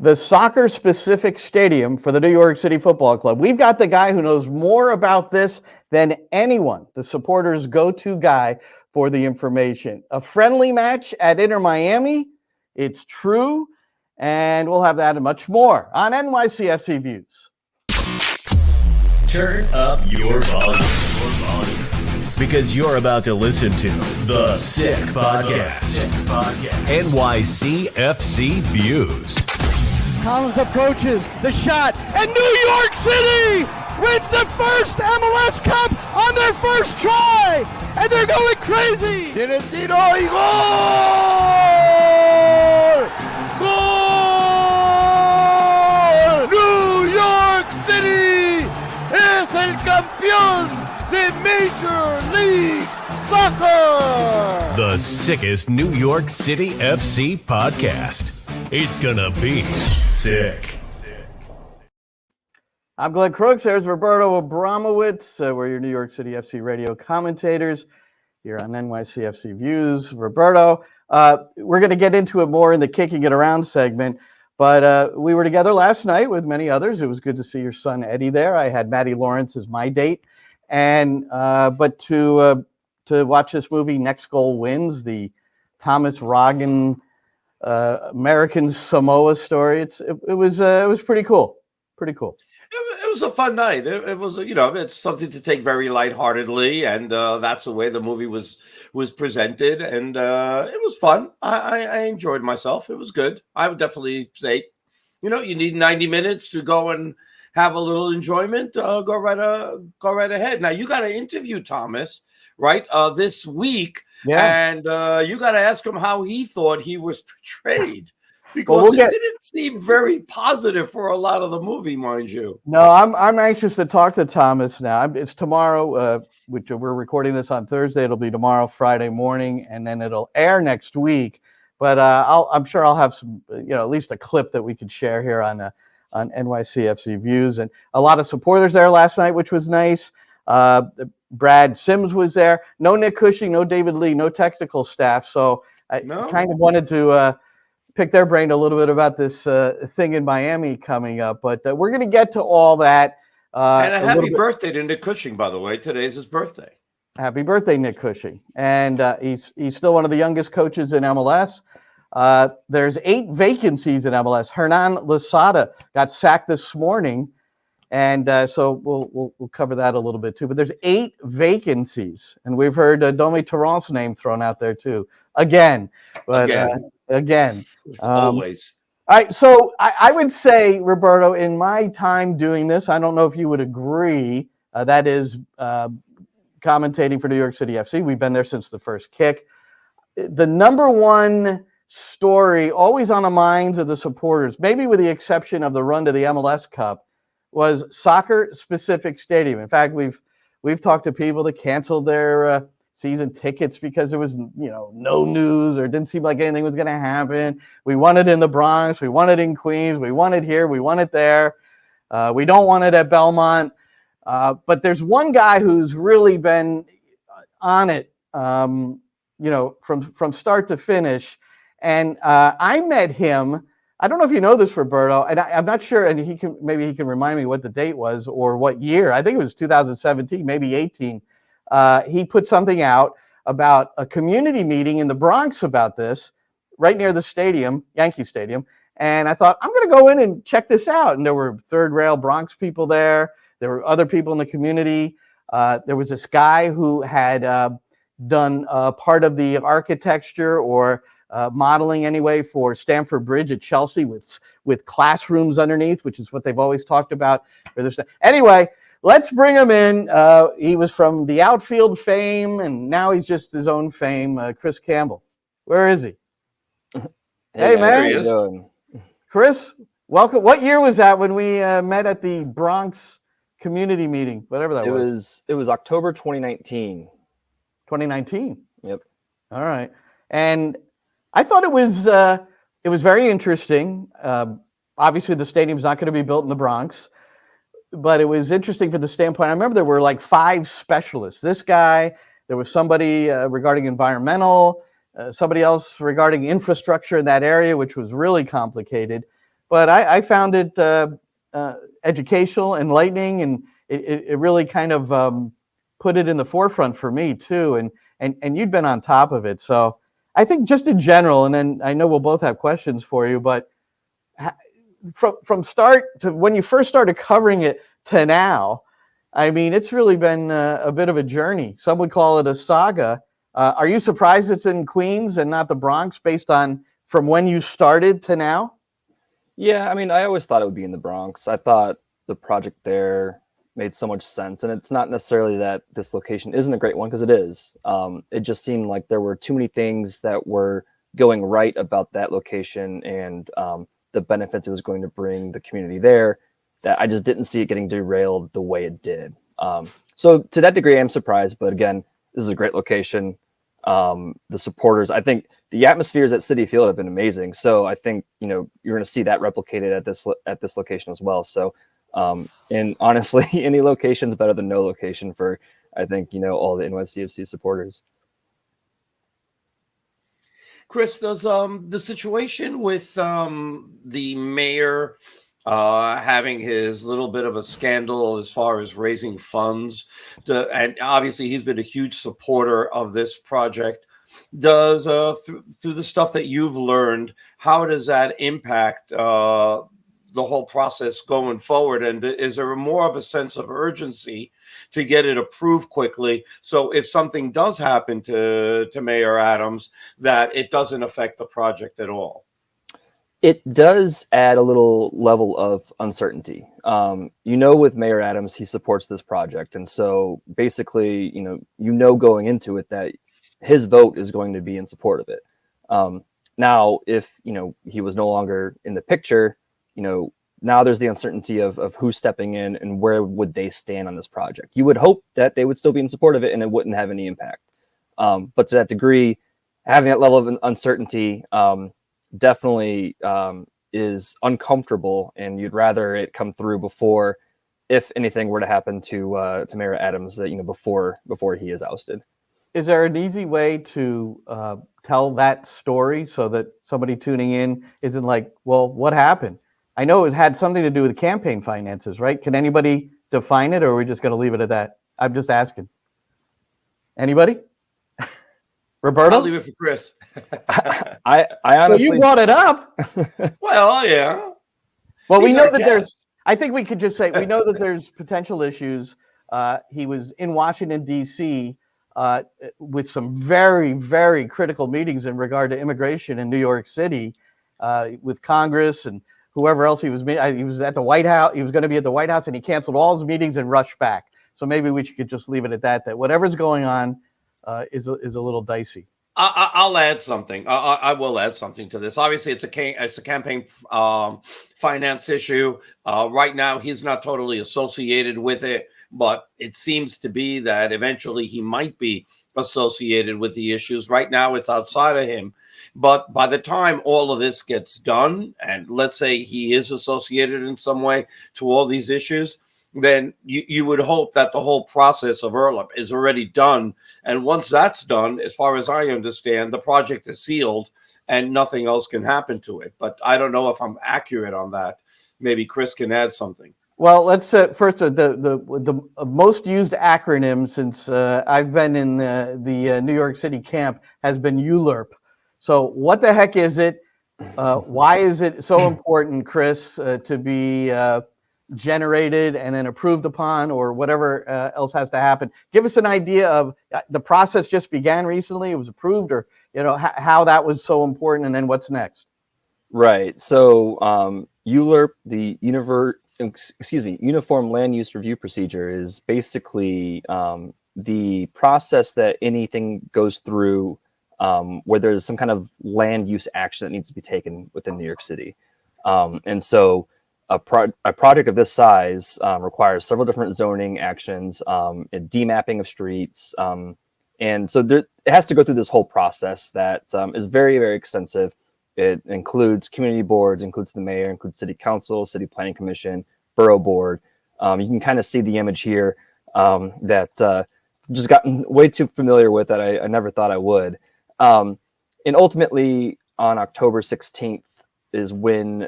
the soccer-specific stadium for the New York City Football Club. We've got the guy who knows more about this than anyone, the supporters' go-to guy for the information. A friendly match at Inter Miami, it's true, and we'll have that and much more on NYCFC Views. Turn up your volume. Because you're about to listen to The Sick Podcast. NYCFC Views. Collins approaches the shot, and New York City wins the first MLS Cup on their first try, and they're going crazy. Tiene tiro y gol! Gol! New York City es el campeón de Major League Soccer. The sickest New York City FC podcast. It's gonna be sick. I'm Glenn Crooks. There's Roberto Abramowitz. We're your New York City FC radio commentators here on NYCFC Views. Roberto, we're going to get into it more in the Kicking It Around segment, but we were together last night with many others. It was good to see your son Eddie there. I had Maddie Lawrence as my date, and but to watch this movie, Next Goal Wins, the Thomas Rogan American Samoa story. It was pretty cool. Pretty cool. It was a fun night. It was, it's something to take very lightheartedly, and that's the way the movie was presented, and it was fun. I enjoyed myself. It was good. I would definitely say, you need 90 minutes to go and have a little enjoyment. Go right ahead. Now you got to interview Thomas, right? This week. Yeah. And you got to ask him how he thought he was portrayed, because it didn't seem very positive for a lot of the movie, mind you. No, I'm anxious to talk to Thomas now. It's tomorrow, which we're recording this on Thursday. It'll be tomorrow, Friday morning, and then it'll air next week. But I'm sure I'll have some, at least a clip that we could share here on NYCFC Views, and a lot of supporters there last night, which was nice. Brad Sims was there. No Nick Cushing, no David Lee, no technical staff. So I kind of wanted to pick their brain a little bit about this thing in Miami coming up. But we're going to get to all that. And a happy birthday to Nick Cushing, by the way. Today's his birthday. Happy birthday, Nick Cushing. And he's still one of the youngest coaches in MLS. There's 8 vacancies in MLS. Hernan Losada got sacked this morning. And so we'll cover that a little bit too. But there's 8 vacancies, and we've heard Domi Torrent's name thrown out there too. Again. Always. All right. So I would say, Roberto, in my time doing this, I don't know if you would agree. That is commentating for New York City FC. We've been there since the first kick. The number one story always on the minds of the supporters, maybe with the exception of the run to the MLS Cup, was soccer-specific stadium. In fact, we've talked to people that canceled their season tickets because there was no news or didn't seem like anything was going to happen. We want it in the Bronx. We want it in Queens. We want it here. We want it there. We don't want it at Belmont. But there's one guy who's really been on it, from start to finish. And I met him. I don't know if you know this, Roberto, and I'm not sure, and maybe he can remind me what the date was or what year. I think it was 2017, maybe 18. He put something out about a community meeting in the Bronx about this, right near the stadium, Yankee Stadium. And I thought, I'm going to go in and check this out. And there were third rail Bronx people there. There were other people in the community. There was this guy who had done part of the architecture or modeling anyway for Stamford Bridge at Chelsea with classrooms underneath, which is what they've always talked about. Anyway, let's bring him in. He was from the outfield fame, and now he's just his own fame. Chris Campbell. Where is he? Hey, man. How you doing? Chris, welcome. What year was that when we met at the Bronx community meeting? Whatever that was. It was October 2019. 2019? Yep. All right. And I thought it was very interesting. Obviously, the stadium's not going to be built in the Bronx, but it was interesting from the standpoint. I remember there were like 5 specialists. This guy, there was somebody regarding environmental, somebody else regarding infrastructure in that area, which was really complicated. but I found it educational, enlightening, and it really kind of put it in the forefront for me too. And you'd been on top of it. So I think just in general, and then I know we'll both have questions for you, but from start to when you first started covering it to now, I mean, it's really been a bit of a journey. Some would call it a saga. Are you surprised it's in Queens and not the Bronx based on from when you started to now? Yeah, I mean, I always thought it would be in the Bronx. I thought the project there made so much sense, and it's not necessarily that this location isn't a great one, because it is. It just seemed like there were too many things that were going right about that location and the benefits it was going to bring the community there, that I just didn't see it getting derailed the way it did. So to that degree, I'm surprised. But again, this is a great location. The supporters, I think the atmospheres at Citi Field have been amazing. So I think, you're going to see that replicated at this location as well. So, and honestly, any location is better than no location for, I think, all the NYCFC supporters. Chris, does the situation with the mayor having his little bit of a scandal as far as raising funds, and obviously he's been a huge supporter of this project, does through the stuff that you've learned, how does that impact the whole process going forward? And is there more of a sense of urgency to get it approved quickly, so if something does happen to Mayor Adams, that it doesn't affect the project at all? It does add a little level of uncertainty. With Mayor Adams, he supports this project. And so basically, going into it that his vote is going to be in support of it. Now, if, he was no longer in the picture, now there's the uncertainty of who's stepping in and where would they stand on this project. You would hope that they would still be in support of it and it wouldn't have any impact. But to that degree, having that level of uncertainty, definitely is uncomfortable, and you'd rather it come through before, if anything were to happen to Mayor Adams, that before he is ousted. Is there an easy way to tell that story so that somebody tuning in isn't like, well, what happened? I know it had something to do with campaign finances, right? Can anybody define it, or are we just going to leave it at that? I'm just asking. Anybody? Roberto? I'll leave it for Chris. I honestly, well, you brought it up. Well, yeah. Well, we know that there's, I think we could just say, we know that there's potential issues. He was in Washington, D.C. With some very, very critical meetings in regard to immigration in New York City with Congress and whoever else he was. He was at the White House. He was going to be at the White House, and he canceled all his meetings and rushed back. So maybe we could just leave it at that, that whatever's going on is a little dicey. I'll add something. I will add something to this. Obviously, it's a campaign finance issue. Right now, he's not totally associated with it, but it seems to be that eventually he might be associated with the issues. Right now, it's outside of him. But by the time all of this gets done, and let's say he is associated in some way to all these issues, then you would hope that the whole process of ERLIP is already done. And once that's done, as far as I understand, the project is sealed and nothing else can happen to it. But I don't know if I'm accurate on that. Maybe Chris can add something. Well, let's first the most used acronym since I've been in the New York City camp has been ULIRP. So what the heck is it? Why is it so important, Chris, to be generated and then approved upon, or whatever else has to happen? Give us an idea of the process. Just began recently, it was approved, or how that was so important, and then what's next? Right. So ULIRP, the Uniform Land Use Review Procedure, is basically the process that anything goes through where there's some kind of land use action that needs to be taken within New York City. And so a project of this size requires several different zoning actions, a demapping of streets. And so it has to go through this whole process that is very, very extensive. It includes community boards, includes the mayor, includes city council, city planning commission, borough board. You can kind of see the image here that just gotten way too familiar with that I never thought I would. And ultimately, on October 16th is when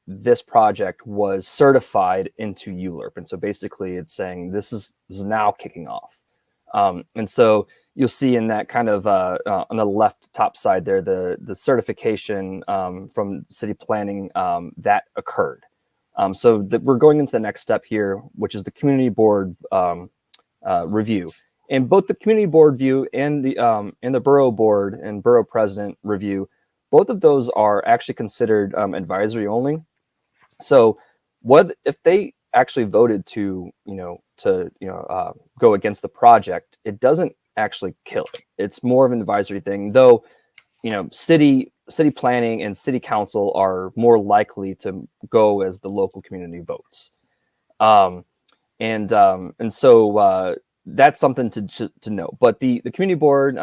this project was certified into ULURP. And so basically it's saying this is now kicking off. And so you'll see in that kind of on the left top side there, the certification from city planning that occurred. So we're going into the next step here, which is the community board review. And both the community board view and the borough board and borough president review, both of those are actually considered advisory only. So what if they actually voted to go against the project, it doesn't actually kill it. It's more of an advisory thing, though. City planning and city council are more likely to go as the local community votes, and so that's something to know. But the community board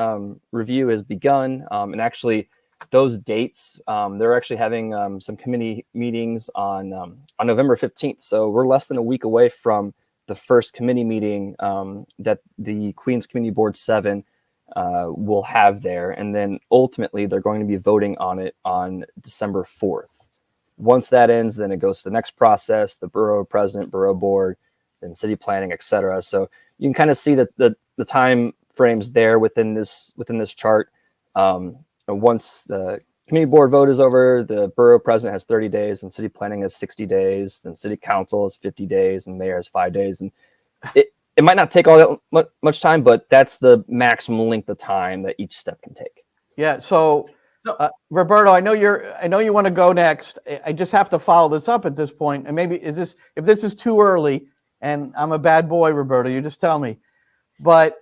review has begun, and actually those dates, they're actually having some committee meetings on November 15th. So we're less than a week away from the first committee meeting that the Queens Community Board 7 will have there. And then ultimately they're going to be voting on it on December 4th. Once that ends, then it goes to the next process, the borough president, borough board, then city planning, etc. So you can kind of see that the time frames there within this chart. Once the community board vote is over, the borough president has 30 days and city planning has 60 days, then city council has 50 days and mayor has 5 days. And it might not take all that much time, but that's the maximum length of time that each step can take. Yeah. So Roberto, I know you want to go next. I just have to follow this up at this point. And maybe if this is too early and I'm a bad boy, Roberto, you just tell me. But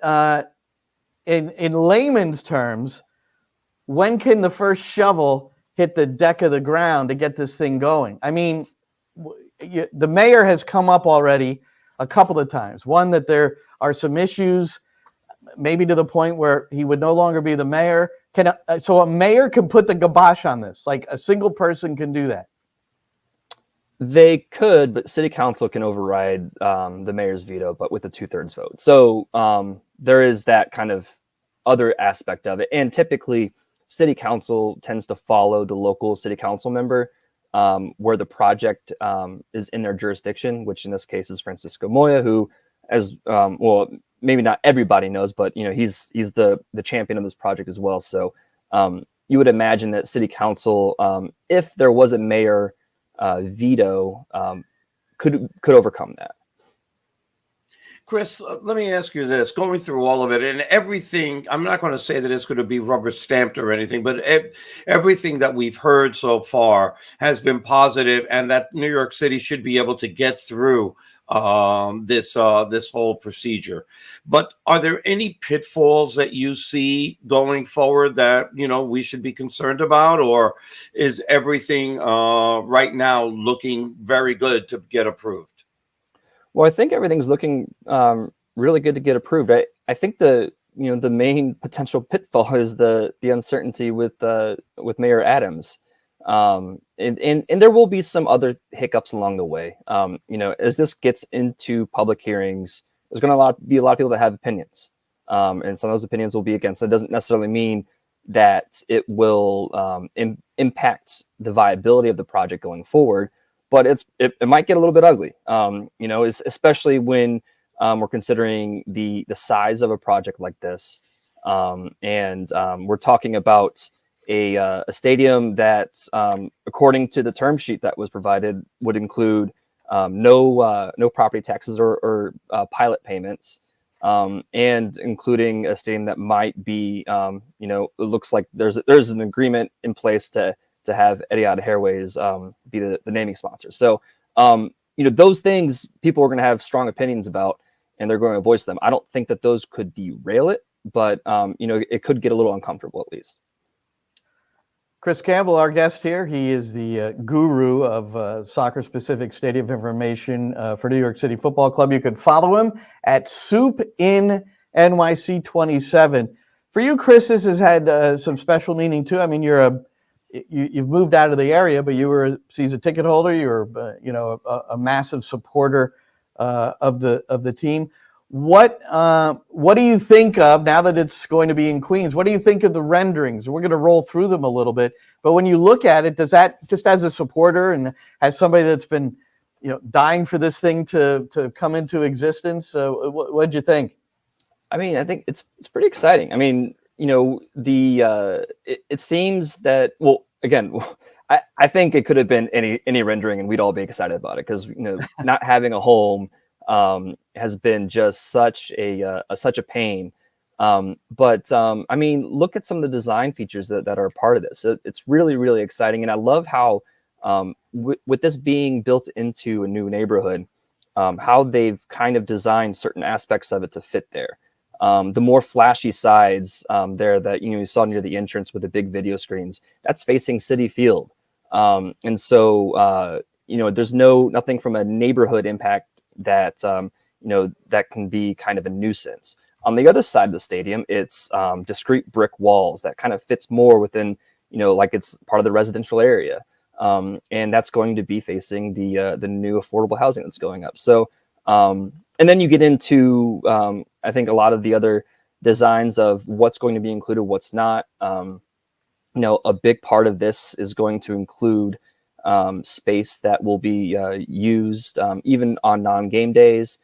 in layman's terms, when can the first shovel hit the deck of the ground to get this thing going? I mean, the mayor has come up already a couple of times. One, that there are some issues, maybe to the point where he would no longer be the mayor. So a mayor can put the kibosh on this, like a single person can do that. They could, but city council can override the mayor's veto, but with a 2/3 vote. So there is that kind of other aspect of it. And typically, city council tends to follow the local city council member where the project is in their jurisdiction, which in this case is Francisco Moya, who, as well, maybe not everybody knows, but he's the champion of this project as well. So you would imagine that city council, if there was a mayor veto, could overcome that. Chris, let me ask you this. Going through all of it and everything, I'm not going to say that it's going to be rubber stamped or anything, but everything that we've heard so far has been positive, and that New York City should be able to get through this whole procedure. But are there any pitfalls that you see going forward that we should be concerned about, or is everything right now looking very good to get approved? Well, I think everything's looking really good to get approved. I think the main potential pitfall is the uncertainty with Mayor Adams, and there will be some other hiccups along the way. As this gets into public hearings, there's going to be a lot of people that have opinions, and some of those opinions will be against. It doesn't necessarily mean that it will impact the viability of the project going forward. But it might get a little bit ugly, especially when we're considering the size of a project like this, and we're talking about a stadium that, according to the term sheet that was provided, would include no property taxes or pilot payments, and including a stadium that might be, it looks like there's an agreement in place to have Etihad Airways be the naming sponsor. So, those things people are going to have strong opinions about, and they're going to voice them. I don't think that those could derail it, but, it could get a little uncomfortable at least. Chris Campbell, our guest here, he is the guru of soccer-specific stadium information for New York City Football Club. You can follow him at Soup in NYC 27. For you, Chris, this has had some special meaning too. I mean, you've moved out of the area, but you were a season ticket holder. You were, a massive supporter of the team. What do you think of now that it's going to be in Queens? What do you think of the renderings? We're going to roll through them a little bit, but when you look at it, does that, just as a supporter and as somebody that's been, dying for this thing to come into existence, what'd you think? I mean, I think it's pretty exciting. I mean, it seems that, well, again, I think it could have been any rendering and we'd all be excited about it, because not having a home has been just such a pain. But I mean, look at some of the design features that are a part of this. It's really, really exciting, and I love how with this being built into a new neighborhood, how they've kind of designed certain aspects of it to fit there. The more flashy sides there that you saw near the entrance with the big video screens, that's facing Citi Field, and so there's nothing from a neighborhood impact that that can be kind of a nuisance. On the other side of the stadium, it's discrete brick walls that kind of fits more within like it's part of the residential area, and that's going to be facing the new affordable housing that's going up. So and then you get into I think a lot of the other designs of what's going to be included, what's not. A big part of this is going to include space that will be used even on non-game days.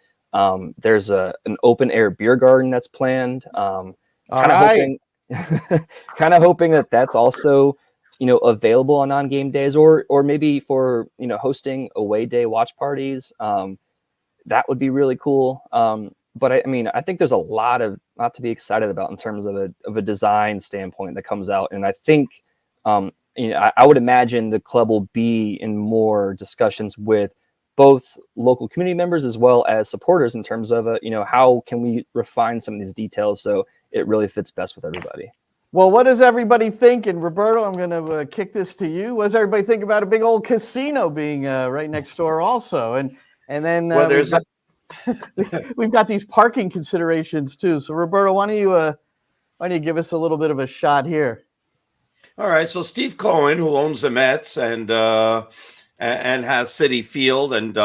There's an open air beer garden that's planned. Kind of hoping that that's also available on non-game days, or maybe for hosting away day watch parties. That would be really cool. But I mean, I think there's a lot to be excited about in terms of a design standpoint that comes out, and I think I would imagine the club will be in more discussions with both local community members as well as supporters in terms of how can we refine some of these details so it really fits best with everybody. Well, what does everybody think? And Roberto, I'm going to kick this to you. What does everybody think about a big old casino being right next door also? And then we've got these parking considerations too. So Roberto, why don't you give us a little bit of a shot here? All right. So Steve Cohen, who owns the Mets and has Citi Field, and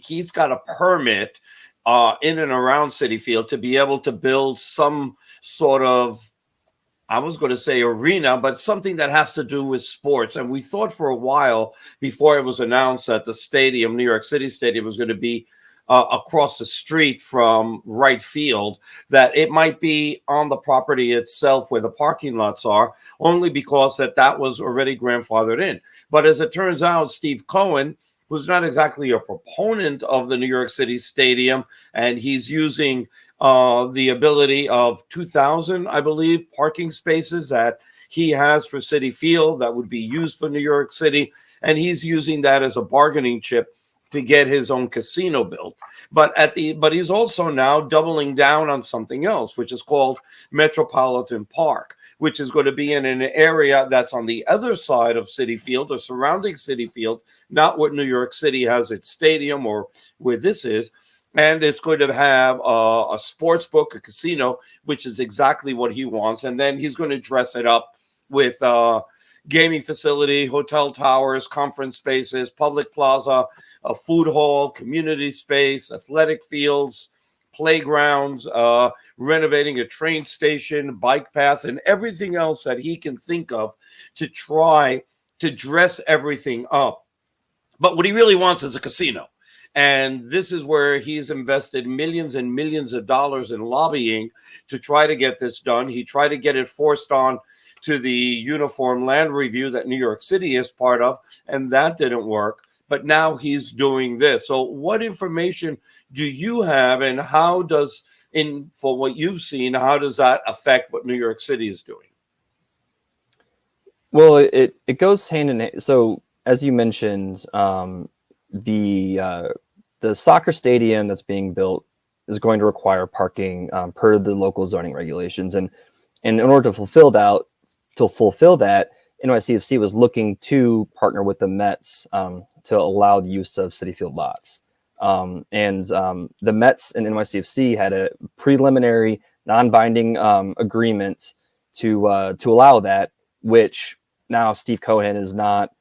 he's got a permit in and around Citi Field to be able to build some sort of, I was going to say arena, but something that has to do with sports. And we thought for a while before it was announced that the stadium, New York City Stadium, was going to be across the street from right field, that it might be on the property itself where the parking lots are, only because that was already grandfathered in. But as it turns out, Steve Cohen, who's not exactly a proponent of the New York City Stadium, and he's using the ability of 2,000, I believe, parking spaces that he has for Citi Field that would be used for New York City, and he's using that as a bargaining chip to get his own casino built. But he's also now doubling down on something else, which is called Metropolitan Park, which is going to be in an area that's on the other side of Citi Field or surrounding Citi Field, not where New York City has its stadium or where this is. And it's going to have a sports book, a casino, which is exactly what he wants. And then he's going to dress it up with gaming facility, hotel towers, conference spaces, public plaza, a food hall, community space, athletic fields, playgrounds, renovating a train station, bike paths, and everything else that he can think of to try to dress everything up. But what he really wants is a casino. And this is where he's invested millions and millions of dollars in lobbying to try to get this done. He tried to get it forced on to the Uniform Land Review that New York City is part of, and that didn't work. But now he's doing this. So what information do you have, and how does, for what you've seen, how does that affect what New York City is doing? Well, it goes hand in hand. So as you mentioned, the soccer stadium that's being built is going to require parking per the local zoning regulations, and in order to fulfill that, NYCFC was looking to partner with the Mets to allow the use of Citi Field lots. And the Mets and NYCFC had a preliminary non-binding agreement to allow that, which now Steve Cohen is not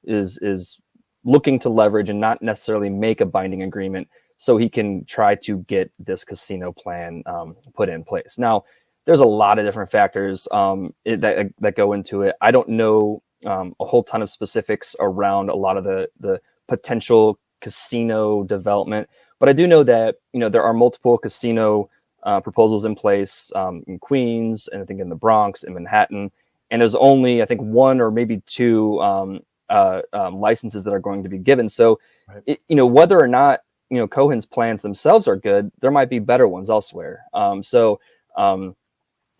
is looking to leverage and not necessarily make a binding agreement. so he can try to get this casino plan put in place. Now, there's a lot of different factors that go into it. I don't know a whole ton of specifics around a lot of the potential casino development, but I do know that there are multiple casino proposals in place in Queens, and I think in the Bronx, in Manhattan, and there's only, I think, one or maybe two licenses that are going to be given. So, Right. Whether or not Cohen's plans themselves are good, there might be better ones elsewhere.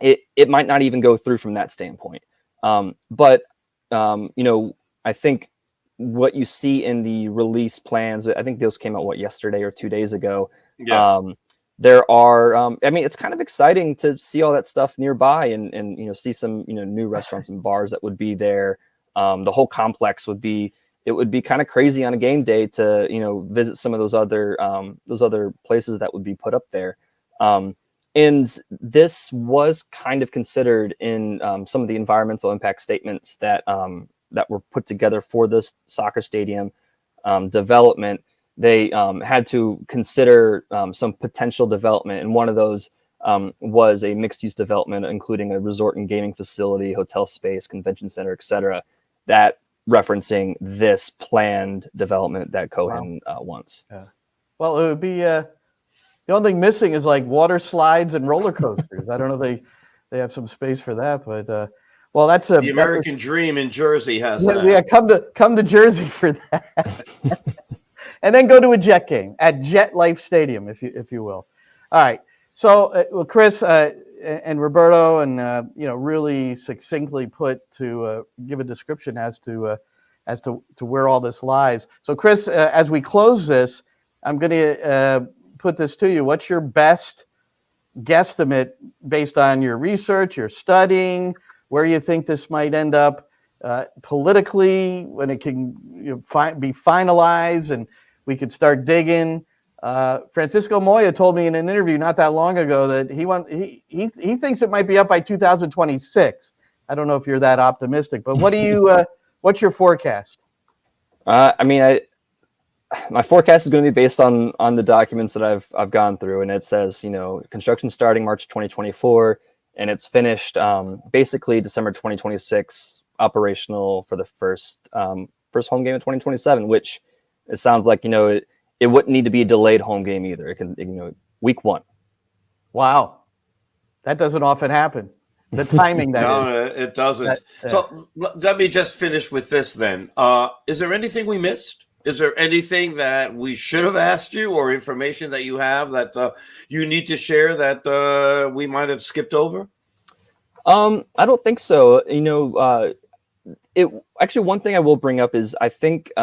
It might not even go through from that standpoint. But I think what you see in the release plans, I think those came out yesterday or 2 days ago. Yes. There are, it's kind of exciting to see all that stuff nearby and see some, new restaurants and bars that would be there. The whole complex would be kind of crazy on a game day to, visit some of those other places that would be put up there. And this was kind of considered in some of the environmental impact statements that were put together for this soccer stadium development. They had to consider some potential development, and one of those was a mixed-use development, including a resort and gaming facility, hotel space, convention center, etc. That referencing this planned development that Cohen wants. Yeah. Well, it would be the only thing missing is like water slides and roller coasters. I don't know if they have some space for that, but well, that's The American Dream in Jersey has that. Yeah, come to Jersey for that. And then go to a Jet game at Jet Life Stadium, if you will. All right. So, well, Chris and Roberto, and really succinctly put to give a description as to where all this lies. So, Chris, as we close this, I'm going to put this to you. What's your best guesstimate based on your research, your studying, where you think this might end up politically, when it can be finalized and we could start digging? Francisco Moya told me in an interview not that long ago that he thinks it might be up by 2026. I don't know if you're that optimistic, but what's your forecast? My forecast is going to be based on the documents that I've gone through, and it says construction starting March 2024, and it's finished basically December 2026, operational for the first home game of 2027, which it sounds like it wouldn't need to be a delayed home game either. It can week 1. Wow, that doesn't often happen. The timing that No, it doesn't. So let me just finish with this then. Is there anything we missed? Is there anything that we should have asked you, or information that you have that you need to share that we might have skipped over? I don't think so. Actually, one thing I will bring up is I think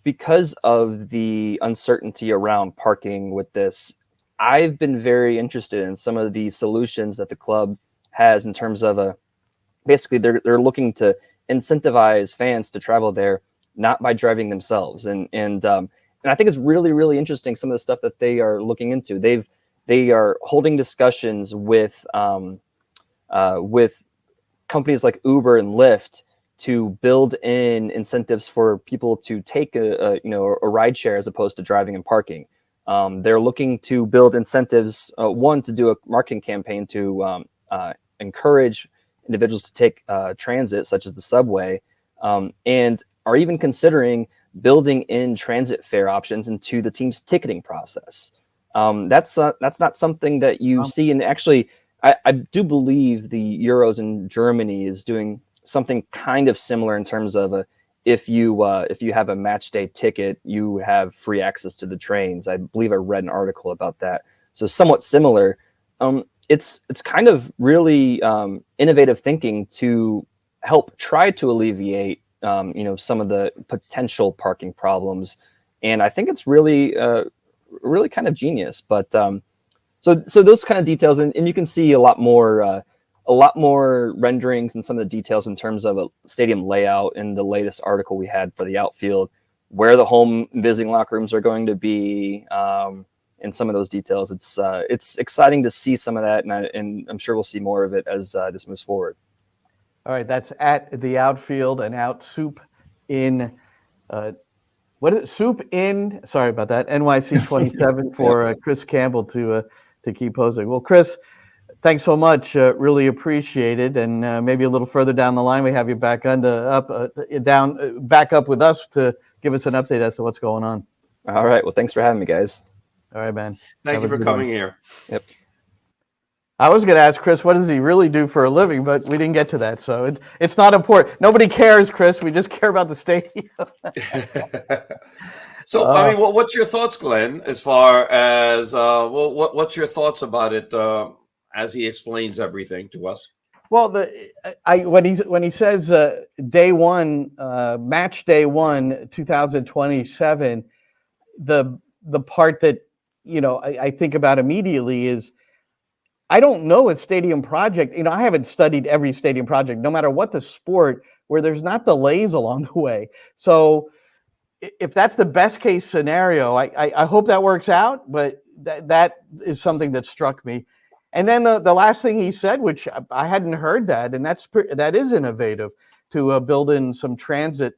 because of the uncertainty around parking with this, I've been very interested in some of the solutions that the club has in terms of basically they're looking to incentivize fans to travel there, not by driving themselves. And I think it's really, really interesting, some of the stuff that they are looking into. They are holding discussions with companies like Uber and Lyft to build in incentives for people to take a ride share as opposed to driving and parking. They're looking to build incentives, one, to do a marketing campaign to encourage individuals to take transit, such as the subway, and are even considering building in transit fare options into the team's ticketing process. That's not something that you see. And actually, I do believe the Euros in Germany is doing something kind of similar in terms of if you have a match day ticket, you have free access to the trains. I believe I read an article about that. So somewhat similar. It's kind of really innovative thinking to help try to alleviate some of the potential parking problems, and I think it's really really kind of genius. But so those kind of details, and you can see a lot more renderings and some of the details in terms of a stadium layout in the latest article we had for the outfield, where the home visiting locker rooms are going to be, and some of those details. It's exciting to see some of that, and I'm sure we'll see more of it as this moves forward. All right, that's at the outfield and out soup in what is it? Soup in? Sorry about that. NYC27 for Chris Campbell to keep posing. Well, Chris, thanks so much. Really appreciate it. And maybe a little further down the line, we have you back back up with us to give us an update as to what's going on. All right. Well, thanks for having me, guys. All right, man. Thank you for coming here. Yep. I was going to ask Chris, what does he really do for a living? But we didn't get to that. So it's not important. Nobody cares, Chris. We just care about the stadium. So, I mean, what's your thoughts, Glenn, as far as, what's your thoughts about it as he explains everything to us? Well, when he says day one, match day 1, 2027, the part that, I think about immediately is, I don't know a stadium project. I haven't studied every stadium project, no matter what the sport, where there's not delays along the way. So if that's the best case scenario, I hope that works out. But that is something that struck me. And then the last thing he said, which I hadn't heard that, and that is innovative, to build in some transit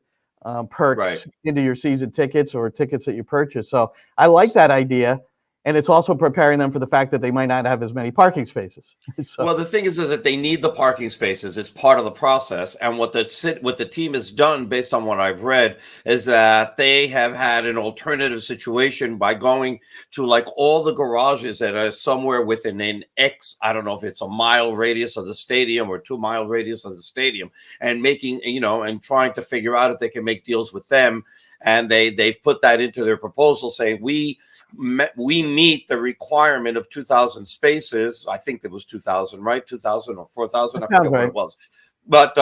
perks into your season tickets or tickets that you purchase. So I like that idea. And it's also preparing them for the fact that they might not have as many parking spaces. So. Well, the thing is that they need the parking spaces. It's part of the process. And what the team has done, based on what I've read, is that they have had an alternative situation by going to like all the garages that are somewhere within an X, I don't know if it's a mile radius of the stadium or 2 mile radius of the stadium, and making, and trying to figure out if they can make deals with them. And they've put that into their proposal, saying we meet the requirement of 2,000 spaces. I think it was 2,000, right? 2,000 or 4,000. I forget what it was. But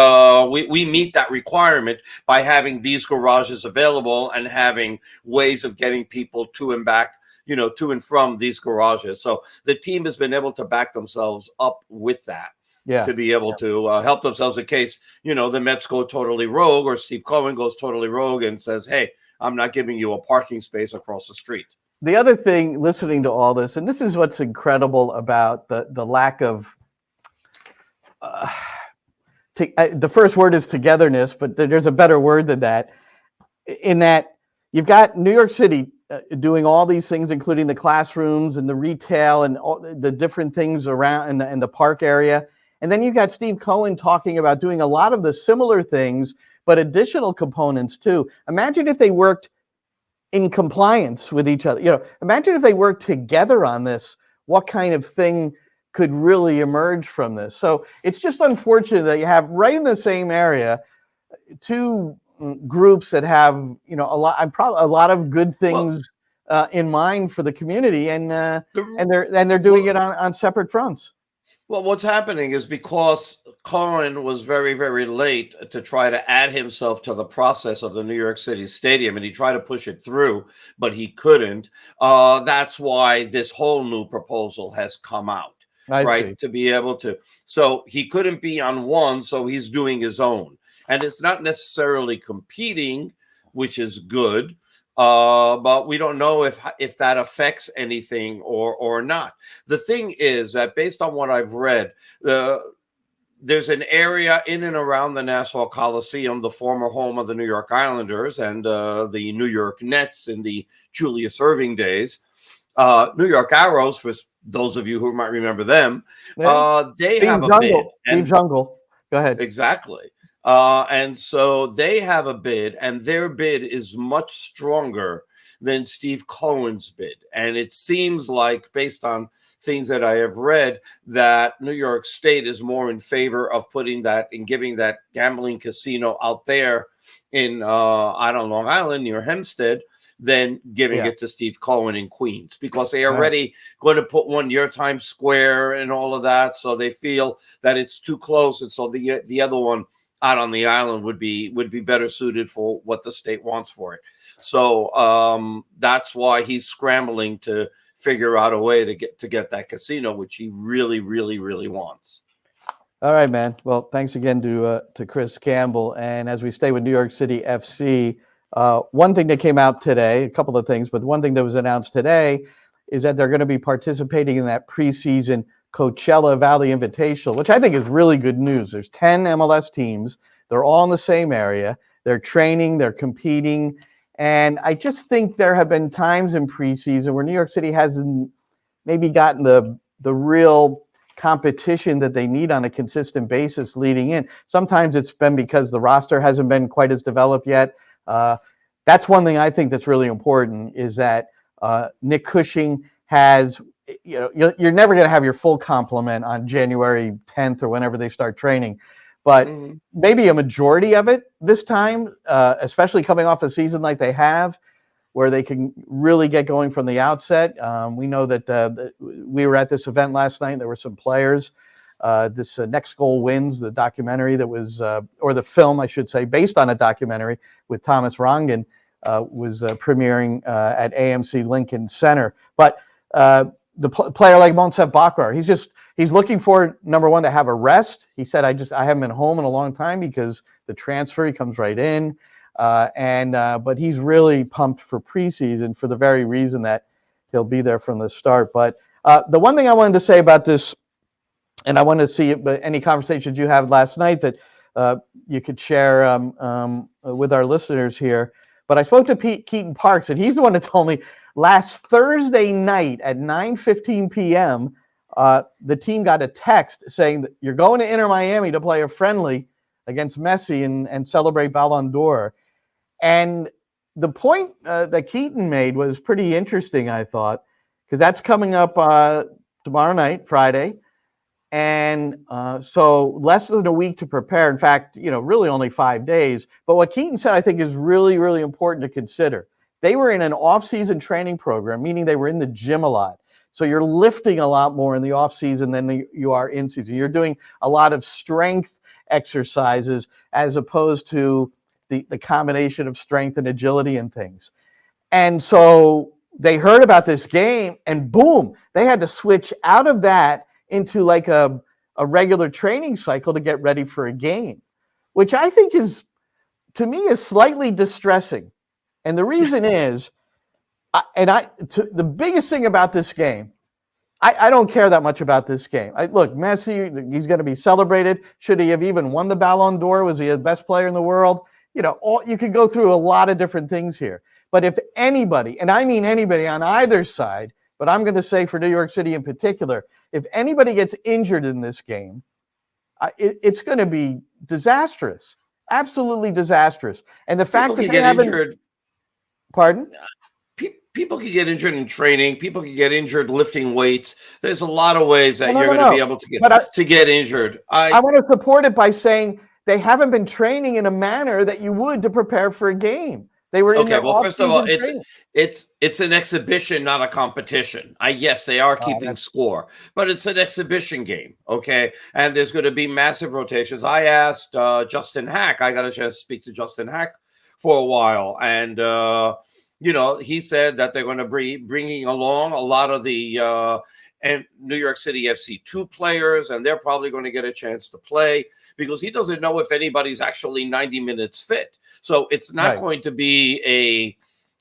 we meet that requirement by having these garages available and having ways of getting people to and back, to and from these garages. So the team has been able to back themselves up with that. Yeah. To be able to help themselves in case, the Mets go totally rogue or Steve Cohen goes totally rogue and says, hey, I'm not giving you a parking space across the street. The other thing, listening to all this, and this is what's incredible about the lack of, the first word is togetherness, but there's a better word than that, in that you've got New York City doing all these things, including the classrooms and the retail and all the different things around in the park area. And then you've got Steve Cohen talking about doing a lot of the similar things, but additional components too. Imagine if they worked in compliance with each other. Imagine if they worked together on this, what kind of thing could really emerge from this? So it's just unfortunate that you have right in the same area two groups that have, a lot of good things in mind for the community, and they're doing it on separate fronts. Well, what's happening is because Cohen was very, very late to try to add himself to the process of the New York City Stadium, and he tried to push it through, but he couldn't. That's why this whole new proposal has come out, right? To be able to. So he couldn't be on one, so he's doing his own. And it's not necessarily competing, which is good. But we don't know if that affects anything or not. The thing is that based on what I've read, there's an area in and around the Nassau Coliseum, the former home of the New York Islanders and the New York Nets in the Julius Erving days. New York Arrows, for those of you who might remember them, they have a bid. Steve Jungle. Go ahead. Exactly. And so they have a bid, and their bid is much stronger than Steve Cohen's bid. And it seems like, based on things that I have read, that New York State is more in favor of putting that and giving that gambling casino out there in Long Island near Hempstead than giving it to Steve Cohen in Queens, because they are already going to put one near Times Square and all of that. So they feel that it's too close. And so the other one out on the island would be better suited for what the state wants for it. So that's why he's scrambling to figure out a way to get that casino, which he really, really, really wants. All right, man. Well, thanks again to Chris Campbell. And as we stay with New York City FC, one thing that came out today, a couple of things, but one thing that was announced today is that they're going to be participating in that preseason Coachella Valley Invitational, which I think is really good news. There's 10 MLS teams. They're all in the same area. They're training, they're competing, And I just think there have been times in preseason where New York City hasn't maybe gotten the real competition that they need on a consistent basis leading in. Sometimes it's been because the roster hasn't been quite as developed yet. That's one thing I think that's really important is that Nick Cushing has, you're never going to have your full complement on January 10th or whenever they start training, but maybe a majority of it this time, especially coming off a season like they have, where they can really get going from the outset. We know that we were at this event last night. There were some players. This Next Goal Wins, the documentary that was, or the film, I should say, based on a documentary with Thomas Rongen, was premiering at AMC Lincoln Center. But the player like Monsef Bakrar, he's looking for, number one, to have a rest. He said, I haven't been home in a long time because the transfer, he comes right in. But he's really pumped for preseason for the very reason that he'll be there from the start. But the one thing I wanted to say about this, and I want to see any conversations you had last night that you could share with our listeners here. But I spoke to Pete Keaton Parks, and he's the one that told me last Thursday night at 9:15 p.m., the team got a text saying that you're going to Inter Miami to play a friendly against Messi and celebrate Ballon d'Or. And the point that Keaton made was pretty interesting, I thought, because that's coming up tomorrow night, Friday. And so less than a week to prepare. In fact, really only 5 days. But what Keaton said, I think, is really, really important to consider. They were in an off-season training program, meaning they were in the gym a lot. So you're lifting a lot more in the off-season than you are in season. You're doing a lot of strength exercises as opposed to the combination of strength and agility and things. And so they heard about this game and boom, they had to switch out of that into like a regular training cycle to get ready for a game, which I think to me is slightly distressing. And the reason is, the biggest thing about this game, I don't care that much about this game. Look, Messi, he's going to be celebrated. Should he have even won the Ballon d'Or? Was he the best player in the world? You could go through a lot of different things here. But if anybody, and I mean anybody on either side, but I'm going to say for New York City in particular, if anybody gets injured in this game, it's going to be disastrous, absolutely disastrous. And the fact that they haven't injured. Pardon? People can get injured in training. People can get injured lifting weights. There's a lot of ways that you're going to be able to get injured. I want to support it by saying they haven't been training in a manner that you would to prepare for a game. They were in their first of all, training. it's an exhibition, not a competition. Yes, they are keeping score, but it's an exhibition game. Okay, and there's going to be massive rotations. I asked Justin Hack. I got a chance to speak to Justin Hack for a while, and he said that they're going to be bringing along a lot of the and New York City FC 2 players, and they're probably going to get a chance to play because he doesn't know if anybody's actually 90 minutes fit. So it's not going to be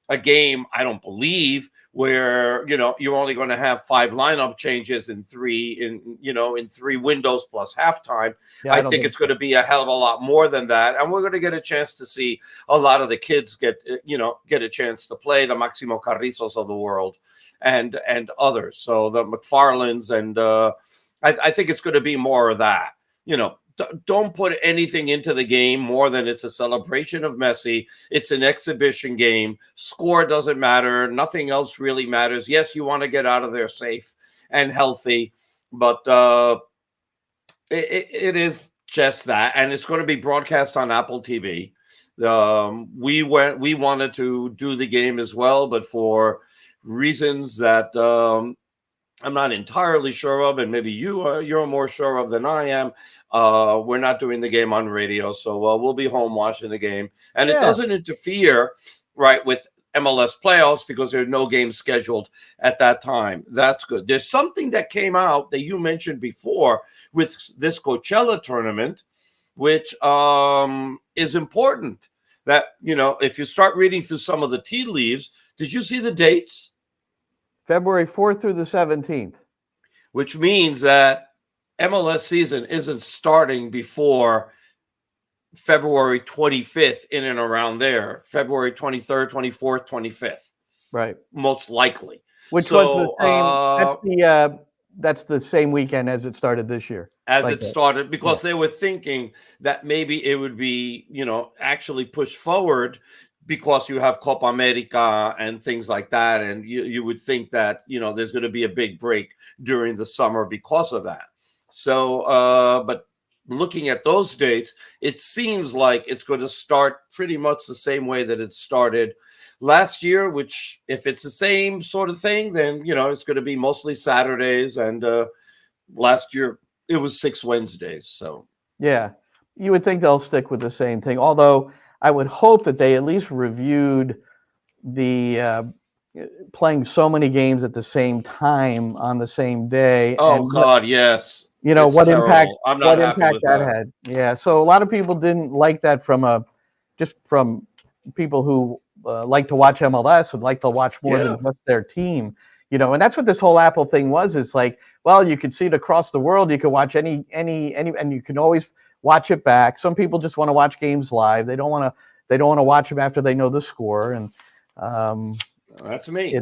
a game, I don't believe, where you're only going to have 5 lineup changes in three windows plus halftime. I think it's going to be a hell of a lot more than that, and we're going to get a chance to see a lot of the kids get a chance to play, the Maximo Carrizos of the world and others. So the McFarlands, and I think it's going to be more of that. Don't put anything into the game more than it's a celebration of Messi. It's an exhibition game. Score doesn't matter. Nothing else really matters. Yes, you want to get out of there safe and healthy, but it is just that. And it's going to be broadcast on Apple TV. We wanted to do the game as well, but for reasons that I'm not entirely sure of, and maybe you're more sure of than I am, we're not doing the game on radio, so we'll be home watching the game. And it doesn't interfere, with MLS playoffs because there's no game scheduled at that time. That's good. There's something that came out that you mentioned before with this Coachella tournament, which is important. That, if you start reading through some of the tea leaves, did you see the dates? February 4th through the 17th. Which means that MLS season isn't starting before February 25th, in and around there, February 23rd, 24th, 25th, Right. most likely. Which was the same. That's the same weekend as it started this year. As it started, because they were thinking that maybe it would be, actually pushed forward because you have Copa America and things like that. And you would think that, there's going to be a big break during the summer because of that. So, but looking at those dates, it seems like it's going to start pretty much the same way that it started last year, which if it's the same sort of thing, then, it's going to be mostly Saturdays. And last year it was 6 Wednesdays. So, yeah, you would think they'll stick with the same thing. Although I would hope that they at least reviewed the playing so many games at the same time on the same day. Oh, God, yes. What terrible. impact I'm not what happy impact with that that had. Yeah, so a lot of people didn't like that from people who like to watch MLS and like to watch more than just their team. And that's what this whole Apple thing was. It's like, well, you could see it across the world. You can watch any, and you can always watch it back. Some people just want to watch games live. They don't want to watch them after they know the score. And that's me.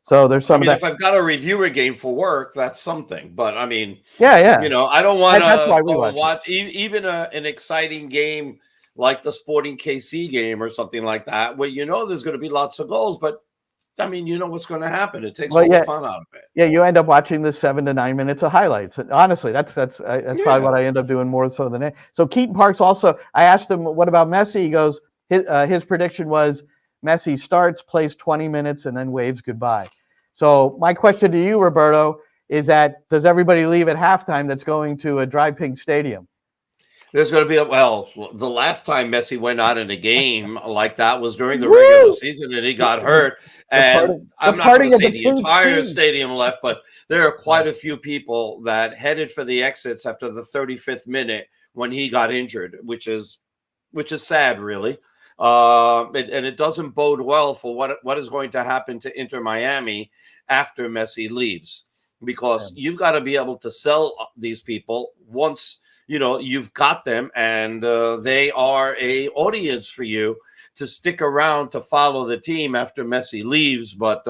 So there's some of that. If I've got to review a game for work, that's something. But I mean, yeah. I don't want to watch even an exciting game like the Sporting KC game or something like that, where there's going to be lots of goals, but I mean, what's going to happen. It takes all the fun out of it. Yeah, you end up watching the 7 to 9 minutes of highlights. Honestly, that's probably what I end up doing more so than it. So Keaton Parks also. I asked him, "What about Messi?" He goes, his prediction was Messi starts, plays 20 minutes, and then waves goodbye. So my question to you, Roberto, is that does everybody leave at halftime that's going to a dry pink stadium? There's going to be the last time Messi went out in a game like that was during the regular season, and he got hurt. And I'm not going to say the entire stadium left, but there are quite a few people that headed for the exits after the 35th minute when he got injured, which is sad, really. And it doesn't bode well for what is going to happen to Inter Miami after Messi leaves, because you've got to be able to sell these people once you've got them, and they are a audience for you to stick around to follow the team after Messi leaves. But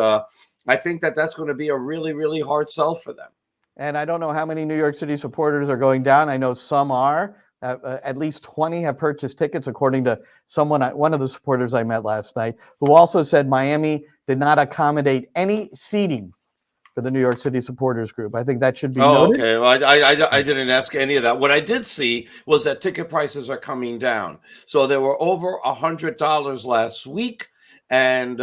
I think that's going to be a really, really hard sell for them. And I don't know how many New York City supporters are going down. I know some are. At least 20 have purchased tickets, according to one of the supporters I met last night, who also said Miami did not accommodate any seating for the New York City supporters group. I think that should be noted. Okay. Well, I didn't ask any of that. What I did see was that ticket prices are coming down. So they were over $100 last week. And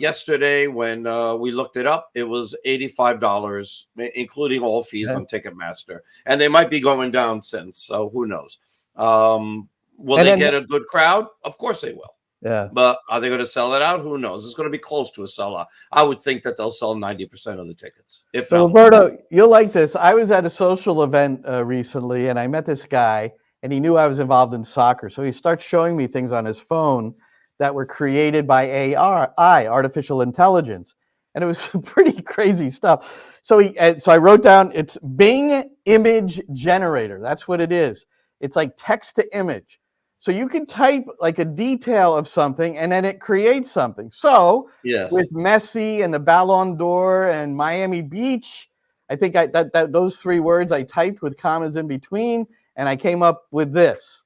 yesterday, when we looked it up, it was $85, including all fees on Ticketmaster. And they might be going down since, so who knows? Will they get a good crowd? Of course they will. Yeah. But are they going to sell it out? Who knows? It's going to be close to a sellout. I would think that they'll sell 90% of the tickets. So, Roberto, you'll like this. I was at a social event recently, and I met this guy, and he knew I was involved in soccer. So he starts showing me things on his phone that were created by AI, artificial intelligence. And it was some pretty crazy stuff. So I wrote down, it's Bing Image Generator. That's what it is. It's like text to image. So you can type like a detail of something, and then it creates something. So with Messi and the Ballon d'Or and Miami Beach, I think those 3 words I typed with commas in between, and I came up with this.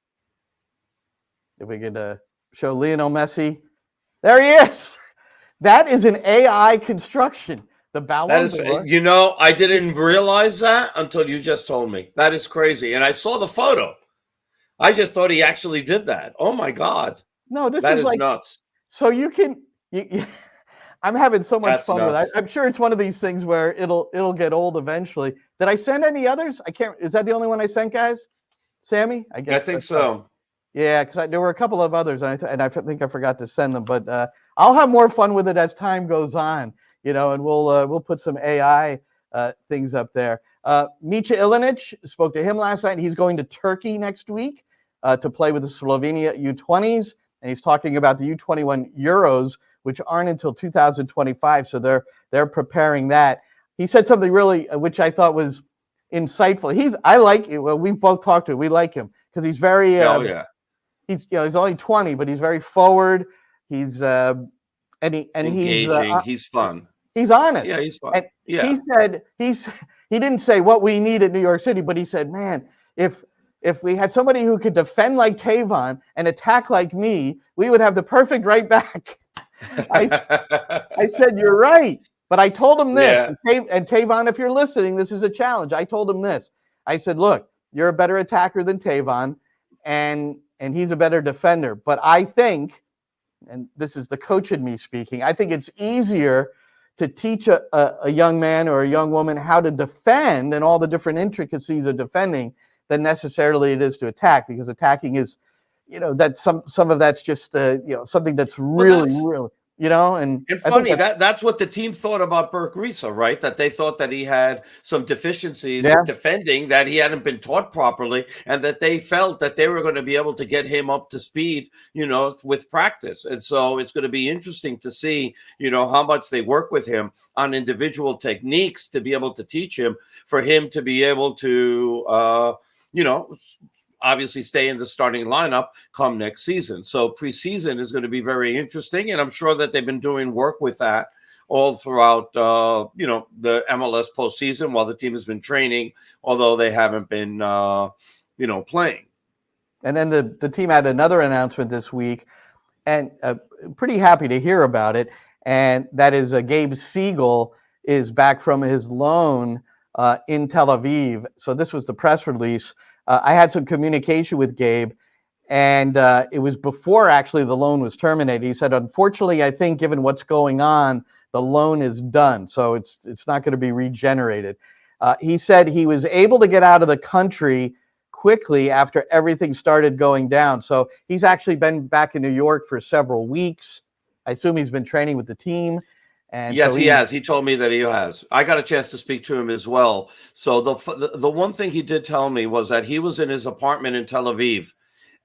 If we could show Lionel Messi. There he is. That is an AI construction. The Ballon d'Or. I didn't realize that until you just told me. That is crazy. And I saw the photo. I just thought he actually did that. Oh my God. No, that is like, nuts. So you can. I'm having so much fun with it. I'm sure it's one of these things where it'll get old eventually. Did I send any others? I can't. Is that the only one I sent, guys? Sammy? I guess. I think so. Yeah, because there were a couple of others, and I think I forgot to send them. But I'll have more fun with it as time goes on, and we'll put some AI things up there. Micha Ilinic, spoke to him last night. He's going to Turkey next week to play with the Slovenia U20s, and he's talking about the U21 Euros, which aren't until 2025. So they're preparing that. He said something really, which I thought was insightful. I like it. Well, we've both talked to him. We like him because he's very he's only 20, but he's very forward. He's Engaging. He's fun. He's honest. Yeah, he's fun. And Yeah. he didn't say what we need at New York City, but he said, man, if we had somebody who could defend like Tavon and attack like me, we would have the perfect right back. I said, you're right. But I told him this, and Tavon, if you're listening, this is a challenge. I told him this. I said, look, you're a better attacker than Tavon, and he's a better defender. But I think, and this is the coach in me speaking, I think it's easier to teach a young man or a young woman how to defend and all the different intricacies of defending than necessarily it is to attack, because attacking is, that some of that's just something that's really, and funny that's what the team thought about Burke Risa, right? That they thought that he had some deficiencies in defending, that he hadn't been taught properly, and that they felt that they were going to be able to get him up to speed, with practice. And so it's going to be interesting to see, how much they work with him on individual techniques to be able to teach him, for him to be able to, obviously stay in the starting lineup come next season. So preseason is going to be very interesting, and I'm sure that they've been doing work with that all throughout, the MLS postseason while the team has been training, although they haven't been, playing. And then the team had another announcement this week, and pretty happy to hear about it, and that is Gabe Siegel is back from his loan in Tel Aviv. So this was the press release. I had some communication with Gabe, and it was before actually the loan was terminated. He said, unfortunately, I think given what's going on, the loan is done. So it's not going to be regenerated. He said he was able to get out of the country quickly after everything started going down. So he's actually been back in New York for several weeks. I assume he's been training with the team. And yes, so he has. He told me that he has. I got a chance to speak to him as well. So the one thing he did tell me was that he was in his apartment in Tel Aviv,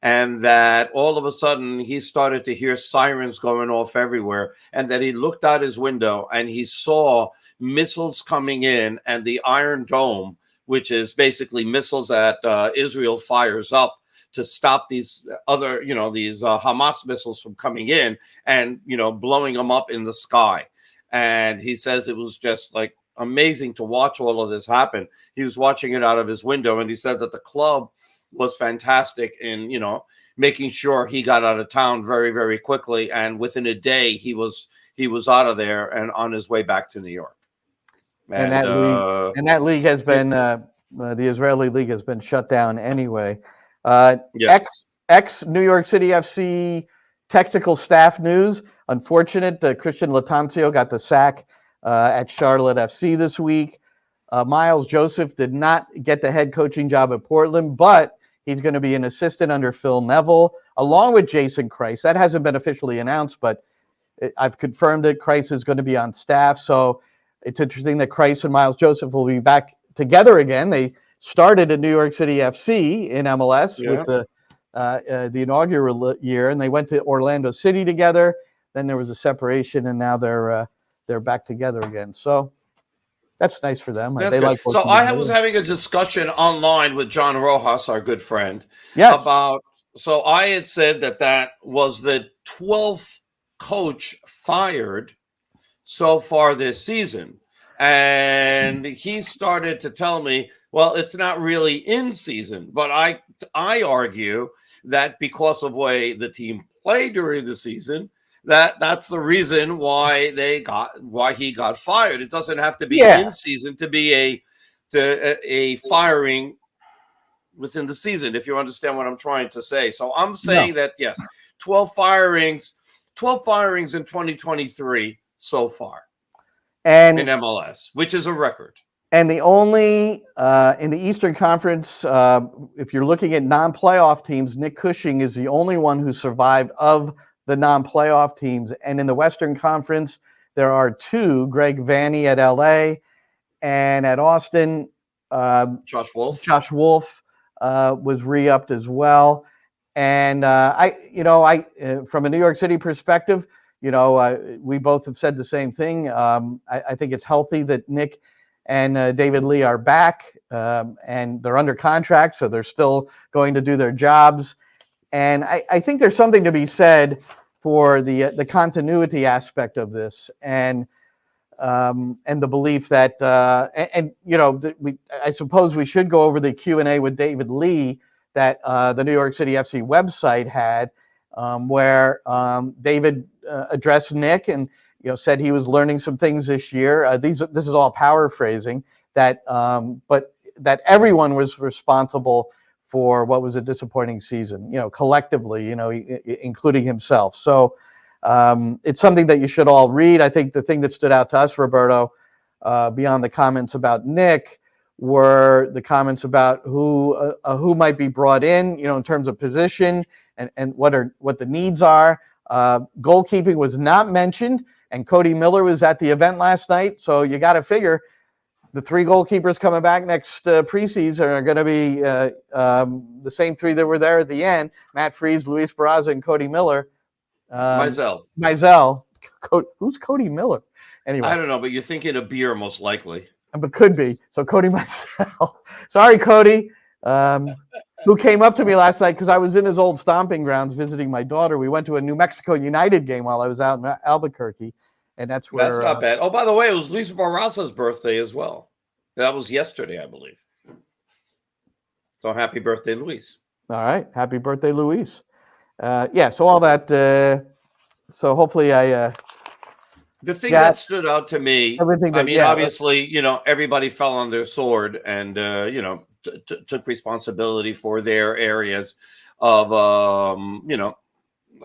and that all of a sudden he started to hear sirens going off everywhere, and that he looked out his window and he saw missiles coming in, and the Iron Dome, which is basically missiles that Israel fires up to stop these other, these Hamas missiles from coming in and, blowing them up in the sky. And he says it was just like amazing to watch all of this happen. He was watching it out of his window, and he said that the club was fantastic in, making sure he got out of town very, very quickly. And within a day, he was out of there and on his way back to New York. And that league has been the Israeli league has been shut down anyway. Yes. Ex New York City FC technical staff news. Unfortunate, Christian Latanzio got the sack at Charlotte FC this week. Miles Joseph did not get the head coaching job at Portland, but he's going to be an assistant under Phil Neville, along with Jason Kreis. That hasn't been officially announced, but I've confirmed that Kreis is going to be on staff. So it's interesting that Kreis and Miles Joseph will be back together again. They started at New York City FC in MLS with the inaugural year, and they went to Orlando City together. Then there was a separation, and now they're back together again. So that's nice for them. They like. So I was having a discussion online with John Rojas, our good friend, about. So I had said that was the 12th coach fired so far this season, and he started to tell me, well, it's not really in season, but I argue that because of the way the team played during the season, that's the reason why he got fired. It doesn't have to be in season to be a firing within the season, if you understand what I'm trying to say. So I'm saying that yes, 12 firings in 2023 so far, and in MLS, which is a record. And the only in the Eastern Conference, if you're looking at non-playoff teams, Nick Cushing is the only one who survived of the non-playoff teams. And in the Western Conference, there are two: Greg Vanny at LA, and at Austin, Josh Wolf. Josh Wolf was re-upped as well. And from a New York City perspective, we both have said the same thing. I think it's healthy that Nick and David Lee are back, and they're under contract, so they're still going to do their jobs. And I think there's something to be said for the continuity aspect of this, and the belief that I suppose we should go over the Q&A with David Lee that the New York City FC website had, where David addressed Nick and said he was learning some things this year. This is all paraphrasing, that but that everyone was responsible for what was a disappointing season, collectively, including himself. So it's something that you should all read. I think the thing that stood out to us, Roberto, beyond the comments about Nick, were the comments about who might be brought in terms of position and what the needs are. Goalkeeping was not mentioned, and Cody Miller was at the event last night. So you got to figure the 3 goalkeepers coming back next preseason are going to be the same 3 that were there at the end: Matt Freese, Luis Barraza, and Cody Miller. Mizell. Who's Cody Miller? Anyway, I don't know, but you're thinking of beer most likely. But could be. So Cody Mizell. Sorry, Cody, who came up to me last night because I was in his old stomping grounds visiting my daughter. We went to a New Mexico United game while I was out in Albuquerque. And that's where. That's not bad. Oh, by the way, it was Luis Barraza's birthday as well. That was yesterday, I believe. So happy birthday, Luis. All right. Happy birthday, Luis. So all that. So hopefully I. The thing that stood out to me, everything. Obviously, everybody fell on their sword and, took responsibility for their areas of,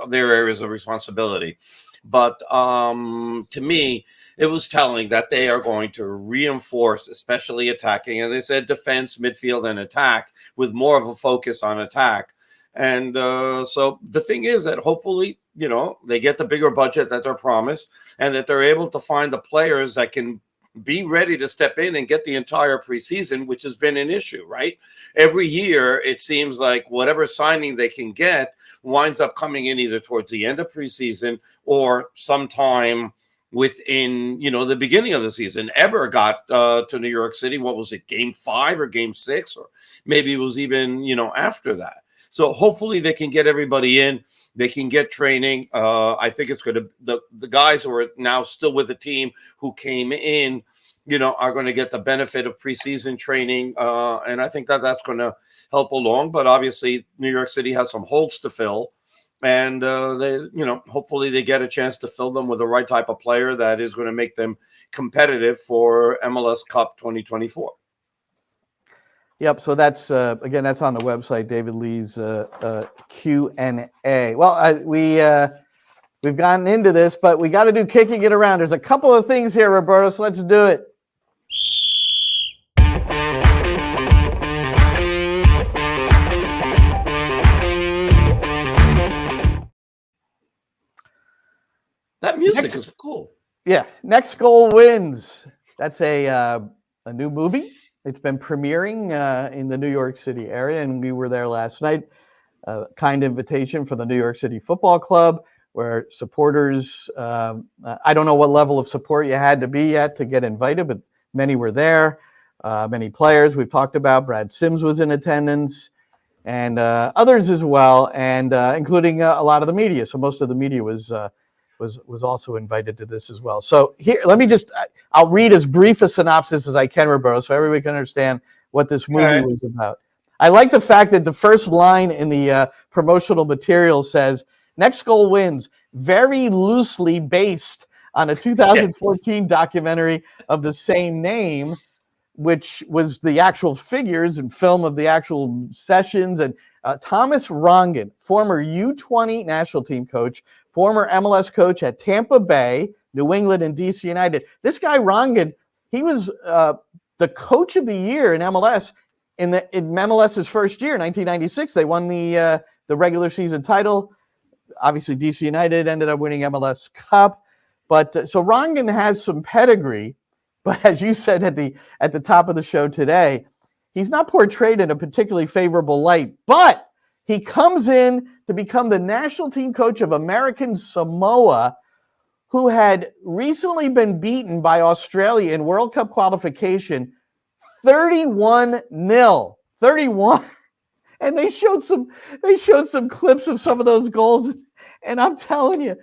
their areas of responsibility. But to me, it was telling that they are going to reinforce, especially attacking, and they said defense, midfield, and attack, with more of a focus on attack. And so the thing is that hopefully, they get the bigger budget that they're promised, and that they're able to find the players that can be ready to step in and get the entire preseason, which has been an issue, right? Every year, it seems like whatever signing they can get winds up coming in either towards the end of preseason or sometime within, the beginning of the season. Eber got to New York City. What was it, game 5 or game 6? Or maybe it was even, after that. So hopefully they can get everybody in. They can get training. I think it's going to, the guys who are now still with the team who came in, are going to get the benefit of preseason training. And I think that that's going to help along. But obviously New York City has some holes to fill. And hopefully they get a chance to fill them with the right type of player that is going to make them competitive for MLS Cup 2024. Yep. So that's again, that's on the website, David Lee's Q&A. Well, we've gotten into this, but we got to do Kicking It Around. There's a couple of things here, Roberto, so let's do it. That music is cool. Yeah. Next Goal Wins. That's a new movie. It's been premiering in the New York City area, and we were there last night. Kind invitation for the New York City Football Club, where supporters, I don't know what level of support you had to be at to get invited, but many were there. Many players we've talked about. Brad Sims was in attendance, and others as well, and including a lot of the media. So most of the media was also invited to this as well. So here, I'll read as brief a synopsis as I can, Roberto, so everybody can understand what this movie was about. I like the fact that the first line in the promotional material says, Next Goal Wins, very loosely based on a 2014 documentary of the same name, which was the actual figures and film of the actual sessions. And Thomas Rongen, former U20 national team coach, former MLS coach at Tampa Bay, New England, and DC United. This guy Rongen, he was the coach of the year in MLS in MLS's first year, 1996. They won the regular season title. Obviously, DC United ended up winning MLS Cup. But so Rongen has some pedigree. But as you said at the top of the show today, he's not portrayed in a particularly favorable light. But he comes in to become the national team coach of American Samoa, who had recently been beaten by Australia in World Cup qualification 31-0. 31. And they showed some clips of some of those goals, and I'm telling you,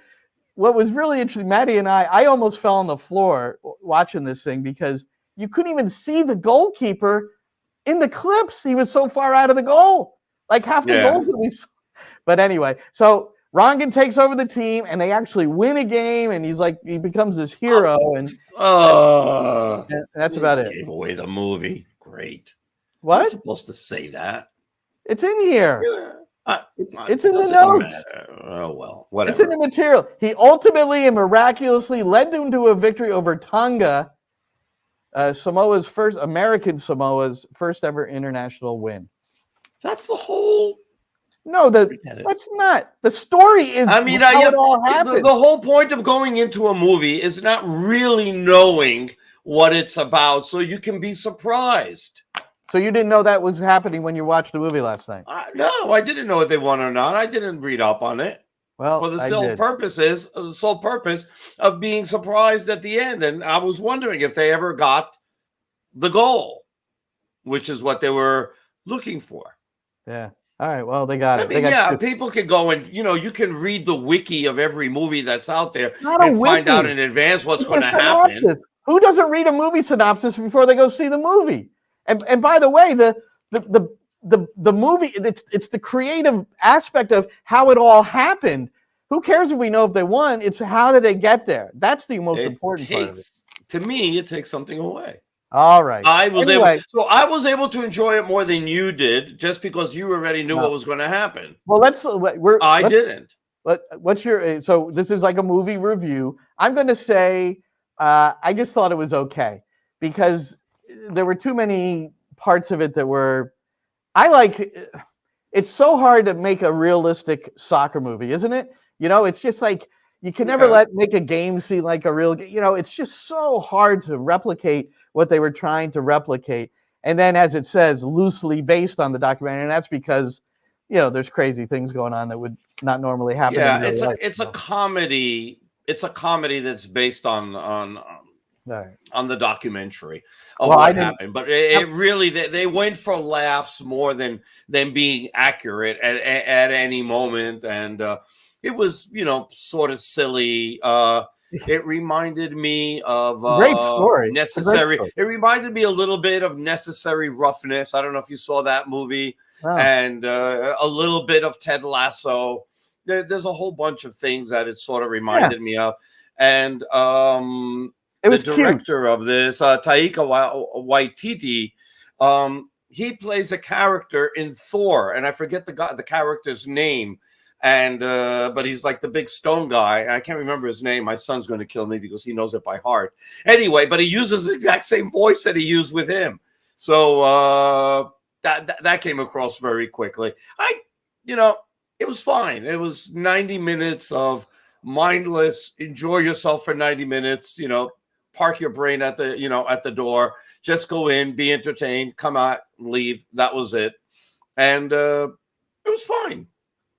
what was really interesting, Maddie and I almost fell on the floor watching this thing because you couldn't even see the goalkeeper in the clips. He was so far out of the goal. Like half the goals that we saw. But anyway, so Rangan takes over the team, and they actually win a game, and he becomes this hero, and that's about it. Gave away the movie. Great. What? You're supposed to say that. It's in here. It's in the notes. Oh, well, whatever. It's in the material. He ultimately and miraculously led them to a victory over Tonga, American Samoa's first ever international win. That's the whole. No, that's not. The story is how it all happened. The whole point of going into a movie is not really knowing what it's about, so you can be surprised. So you didn't know that was happening when you watched the movie last night? No, I didn't know if they won or not. I didn't read up on it. Well, for the sole purpose of being surprised at the end, and I was wondering if they ever got the goal, which is what they were looking for. Yeah. All right. Well, they got it. People can go and you can read the wiki of every movie that's out there and find out in advance what's going to happen. Who doesn't read a movie synopsis before they go see the movie? And by the way, the movie, it's the creative aspect of how it all happened. Who cares if we know if they won? It's how did they get there? That's the most important part of it. To me, it takes something away. All right. I was able to enjoy it more than you did, just because you already knew what was going to happen. Well, I didn't. What's your? So this is like a movie review. I'm going to say I just thought it was okay because there were too many parts of it that were. It's so hard to make a realistic soccer movie, isn't it? It's just like you can never make a game seem like a real. It's just so hard to replicate what they were trying to replicate. And then, as it says, loosely based on the documentary, and that's because, there's crazy things going on that would not normally happen. Yeah, it's a comedy. It's a comedy that's based on the documentary of what happened. But it really, they went for laughs more than being accurate at any moment. And it was, sort of silly. It reminded me of great story. Necessary. It reminded me a little bit of Necessary Roughness. I don't know if you saw that movie, and a little bit of Ted Lasso. There's a whole bunch of things that it sort of reminded me of, and it was the director cute. of this, Taika Waititi. He plays a character in Thor, and I forget the character's name. And but he's like the big stone guy. I can't remember his name. My son's going to kill me because he knows it by heart. Anyway, but he uses the exact same voice that he used with him. So that came across very quickly. It was fine. It was 90 minutes of mindless. Enjoy yourself for 90 minutes. Park your brain at the door. Just go in, be entertained, come out, leave. That was it, and it was fine.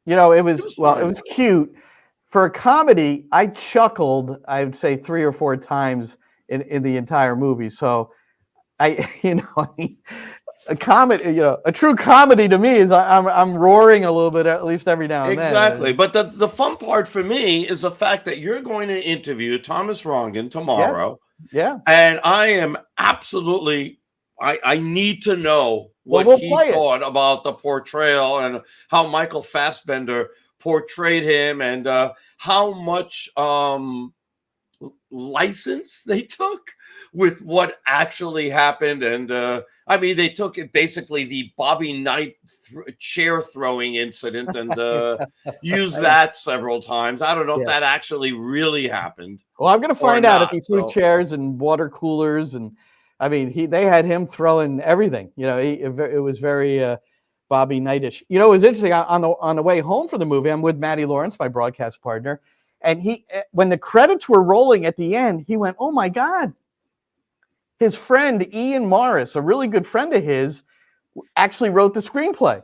It was cute. For a comedy, I chuckled, I would say 3 or 4 times in the entire movie. So a comedy, a true comedy to me is I'm roaring a little bit, at least every now and then. Exactly. But the fun part for me is the fact that you're going to interview Thomas Rangan tomorrow. Yes. Yeah. And I am absolutely, I need to know what he thought about the portrayal and how Michael Fassbender portrayed him, and how much license they took with what actually happened. And they took it basically the Bobby Knight chair throwing incident and used that several times. I don't know if that actually really happened. Well, I'm going to find out if he threw chairs and water coolers, and they had him throwing everything. It was very Bobby Knightish. It was interesting. On the way home from the movie, I'm with Matty Lawrence, my broadcast partner, and when the credits were rolling at the end, he went, "Oh my God!" His friend Ian Morris, a really good friend of his, actually wrote the screenplay.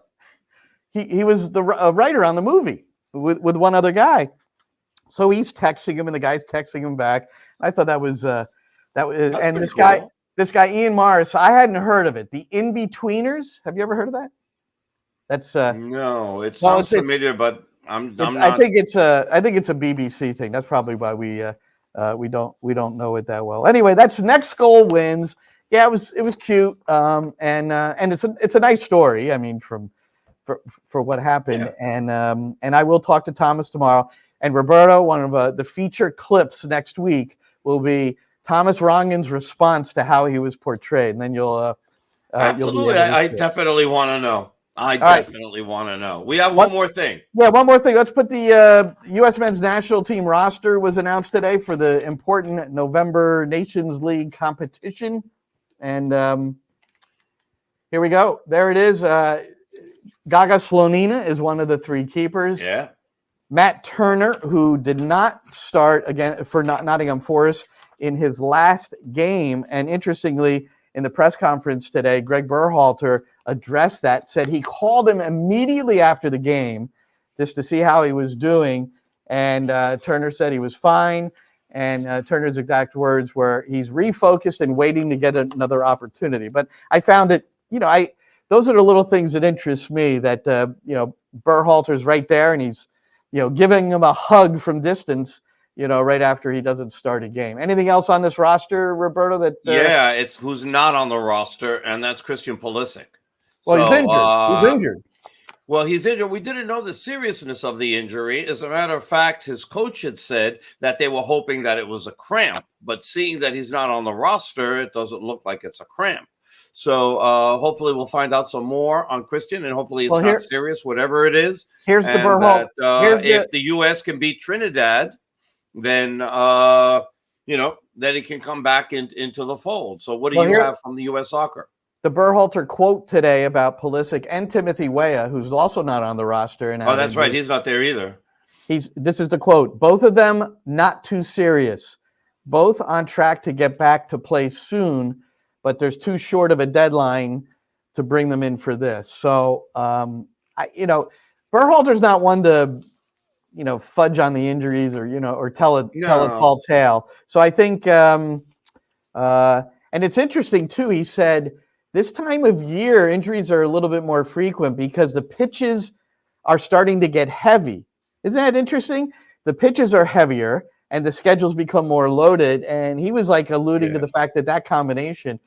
He was the writer on the movie with one other guy. So he's texting him, and the guy's texting him back. I thought that was and this cool. This guy Ian Morris, I hadn't heard of it. The In-Betweeners. Have you ever heard of that? That's No, it well, sounds familiar, but I'm not. I think it's a BBC thing. That's probably why we don't know it that well. Anyway, that's next goal wins. Yeah, it was cute. And it's a nice story. I mean, for what happened. Yeah. And I will talk to Thomas tomorrow. And Roberto, one of the feature clips next week will be Thomas Rongen's response to how he was portrayed, and then you'll Absolutely. I definitely want to know. I definitely want to know. We have one more thing. Yeah, one more thing. Let's put the U.S. men's national team roster was announced today for the important November Nations League competition. And here we go. There it is. Gaga Slonina is one of the three keepers. Yeah. Matt Turner, who did not start again for Nottingham Forest in his last game. And interestingly, in the press conference today, Greg Berhalter addressed that, said he called him immediately after the game just to see how he was doing. And Turner said he was fine. And Turner's exact words were, he's refocused and waiting to get another opportunity. But I found it, those are the little things that interest me, that, Berhalter's right there and he's, giving him a hug from distance, right after he doesn't start a game. Anything else on this roster, Roberto? That it's who's not on the roster, and that's Christian Pulisic. Well, he's injured. He's injured. Well, he's injured. We didn't know the seriousness of the injury. As a matter of fact, his coach had said that they were hoping that it was a cramp, but seeing that he's not on the roster, it doesn't look like it's a cramp. So hopefully we'll find out some more on Christian, and hopefully it's not serious, whatever it is. Here's the Berhalter. If the U.S. can beat Trinidad, then then he can come back into the fold. So what do you have from the U.S. soccer? The Berhalter quote today about Pulisic and Timothy Weah, who's also not on the roster. And that's right. He's not there either. This is the quote. Both of them not too serious. Both on track to get back to play soon, but there's too short of a deadline to bring them in for this. So, Berhalter's not one to, fudge on the injuries or tell a tall tale. So I think, and it's interesting too, he said, this time of year, injuries are a little bit more frequent because the pitches are starting to get heavy. Isn't that interesting? The pitches are heavier and the schedules become more loaded. And he was alluding to the fact that combination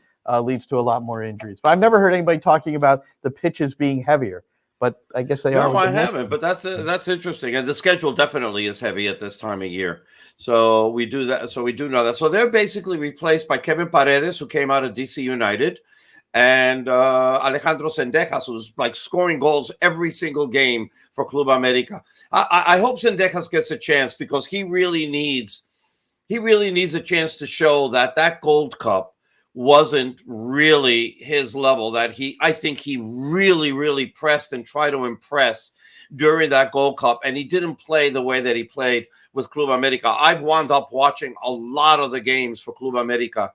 leads to a lot more injuries. But I've never heard anybody talking about the pitches being heavier. But I guess they are. No, I haven't. But that's interesting. And the schedule definitely is heavy at this time of year. So we do that. So we do know that. So they're basically replaced by Kevin Paredes, who came out of DC United, and Alejandro Sendejas, who's scoring goals every single game for Club America. I hope Sendejas gets a chance because he really needs a chance to show that Gold Cup wasn't really his level, that I think he really, really pressed and tried to impress during that Gold Cup, and he didn't play the way that he played with Club America. I've wound up watching a lot of the games for Club America,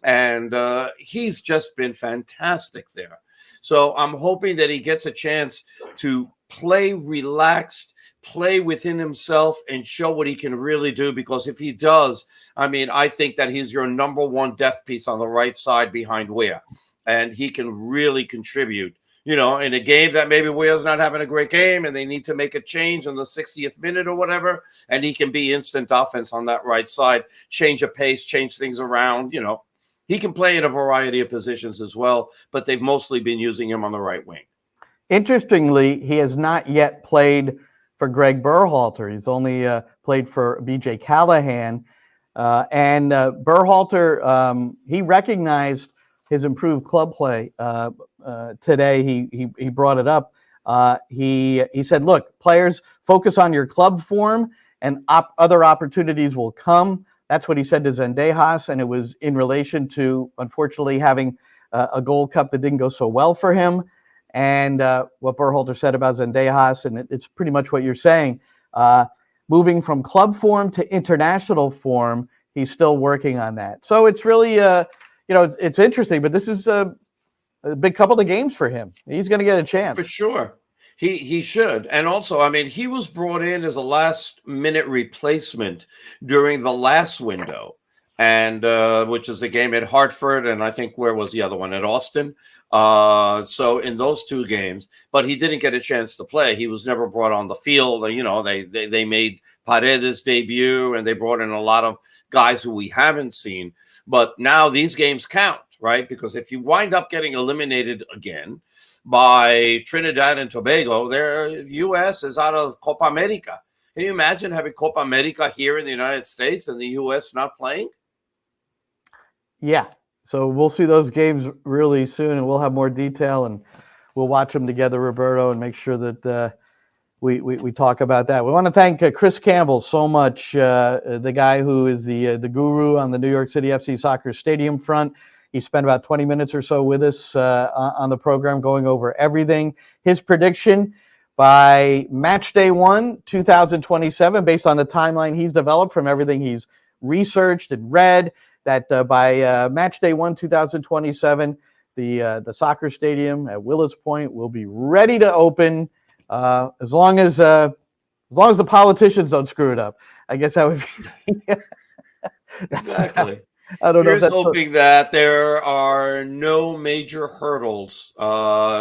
and he's just been fantastic there. So I'm hoping that he gets a chance to play relaxed, play within himself, and show what he can really do, because if he does, I think that he's your number one death piece on the right side behind Weah, and he can really contribute, in a game that maybe Weah's not having a great game and they need to make a change in the 60th minute or whatever, and he can be instant offense on that right side, change a pace, change things around, He can play in a variety of positions as well, but they've mostly been using him on the right wing. Interestingly, he has not yet played for Greg Berhalter. He's only played for BJ Callahan. And Berhalter, he recognized his improved club play today. He brought it up. He said, look, players, focus on your club form and other opportunities will come. That's what he said to Zendejas, and it was in relation to, unfortunately, having a Gold Cup that didn't go so well for him. And what Berhalter said about Zendejas, and it's pretty much what you're saying. Moving from club form to international form, he's still working on that. So it's really, it's interesting. But this is a big couple of games for him. He's going to get a chance for sure. He should. And also, he was brought in as a last-minute replacement during the last window. and which is a game at Hartford, and I think where was the other one, at Austin. So in those 2 games, but he didn't get a chance to play. He was never brought on the field. You know, they made Paredes debut, and they brought in a lot of guys who we haven't seen. But now these games count, right? Because if you wind up getting eliminated again by Trinidad and Tobago, their U.S. is out of Copa America. Can you imagine having Copa America here in the United States and the U.S. not playing? Yeah. So we'll see those games really soon, and we'll have more detail, and we'll watch them together, Roberto, and make sure that we talk about that. We want to thank Chris Campbell so much, the guy who is the guru on the New York City FC soccer stadium front. He spent about 20 minutes or so with us on the program going over everything. His prediction by match day 1, 2027, based on the timeline he's developed from everything he's researched and read, that by match day 1, 2027, the soccer stadium at Willets Point will be ready to open, as long as the politicians don't screw it up. I guess that would be Exactly. I don't know. Here's hoping that there are no major hurdles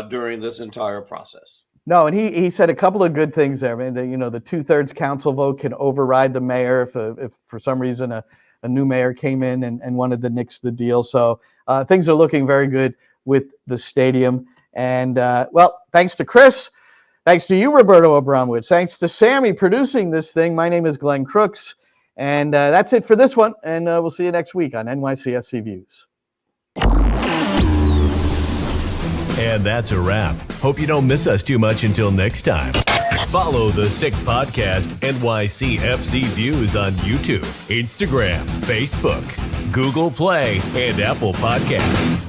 during this entire process. No, and he said a couple of good things there. I mean, the 2/3 council vote can override the mayor if for some reason a new mayor came in and wanted to nix the deal. So things are looking very good with the stadium. And well, thanks to Chris. Thanks to you, Roberto Abramowitz. Thanks to Sammy producing this thing. My name is Glenn Crooks. And that's it for this one. And we'll see you next week on NYCFC Views. And that's a wrap. Hope you don't miss us too much until next time. Follow the Sick Podcast NYCFC Views on YouTube, Instagram, Facebook, Google Play, and Apple Podcasts.